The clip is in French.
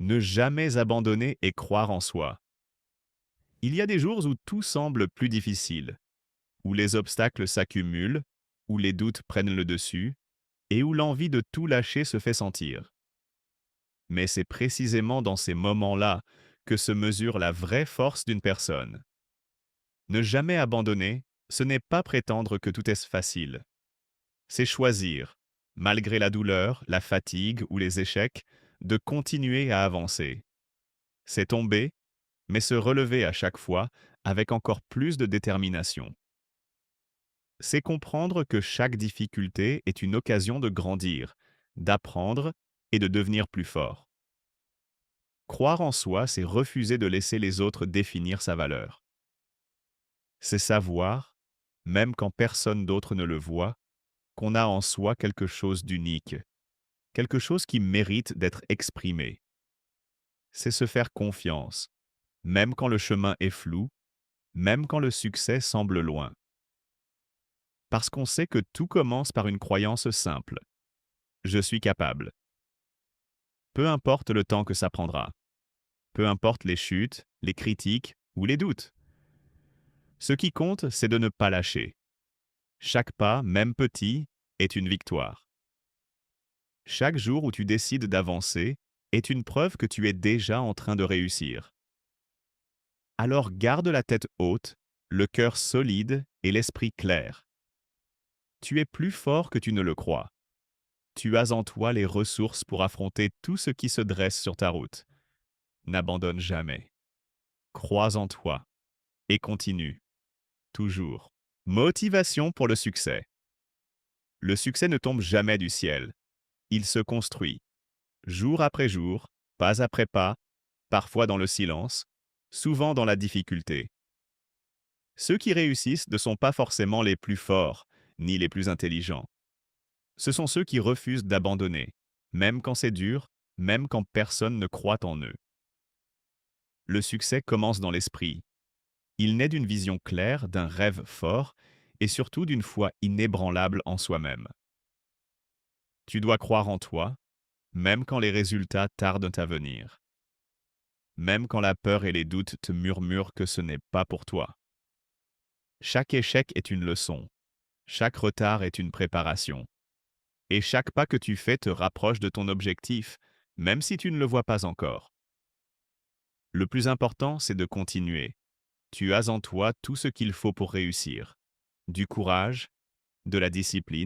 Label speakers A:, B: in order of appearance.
A: Ne jamais abandonner et croire en soi. Il y a des jours où tout semble plus difficile, où les obstacles s'accumulent, où les doutes prennent le dessus, et où l'envie de tout lâcher se fait sentir. Mais c'est précisément dans ces moments-là que se mesure la vraie force d'une personne. Ne jamais abandonner, ce n'est pas prétendre que tout est facile. C'est choisir, malgré la douleur, la fatigue ou les échecs, de continuer à avancer. C'est tomber, mais se relever à chaque fois avec encore plus de détermination. C'est comprendre que chaque difficulté est une occasion de grandir, d'apprendre et de devenir plus fort. Croire en soi, c'est refuser de laisser les autres définir sa valeur. C'est savoir, même quand personne d'autre ne le voit, qu'on a en soi quelque chose d'unique, quelque chose qui mérite d'être exprimé. C'est se faire confiance, même quand le chemin est flou, même quand le succès semble loin. Parce qu'on sait que tout commence par une croyance simple. Je suis capable. Peu importe le temps que ça prendra. Peu importe les chutes, les critiques ou les doutes. Ce qui compte, c'est de ne pas lâcher. Chaque pas, même petit, est une victoire. Chaque jour où tu décides d'avancer est une preuve que tu es déjà en train de réussir. Alors garde la tête haute, le cœur solide et l'esprit clair. Tu es plus fort que tu ne le crois. Tu as en toi les ressources pour affronter tout ce qui se dresse sur ta route. N'abandonne jamais. Crois en toi et continue. Toujours. Motivation pour le succès. Le succès ne tombe jamais du ciel. Il se construit, jour après jour, pas après pas, parfois dans le silence, souvent dans la difficulté. Ceux qui réussissent ne sont pas forcément les plus forts, ni les plus intelligents. Ce sont ceux qui refusent d'abandonner, même quand c'est dur, même quand personne ne croit en eux. Le succès commence dans l'esprit. Il naît d'une vision claire, d'un rêve fort, et surtout d'une foi inébranlable en soi-même. Tu dois croire en toi, même quand les résultats tardent à venir. Même quand la peur et les doutes te murmurent que ce n'est pas pour toi. Chaque échec est une leçon, chaque retard est une préparation. Et chaque pas que tu fais te rapproche de ton objectif, même si tu ne le vois pas encore. Le plus important, c'est de continuer. Tu as en toi tout ce qu'il faut pour réussir. Du courage, de la discipline,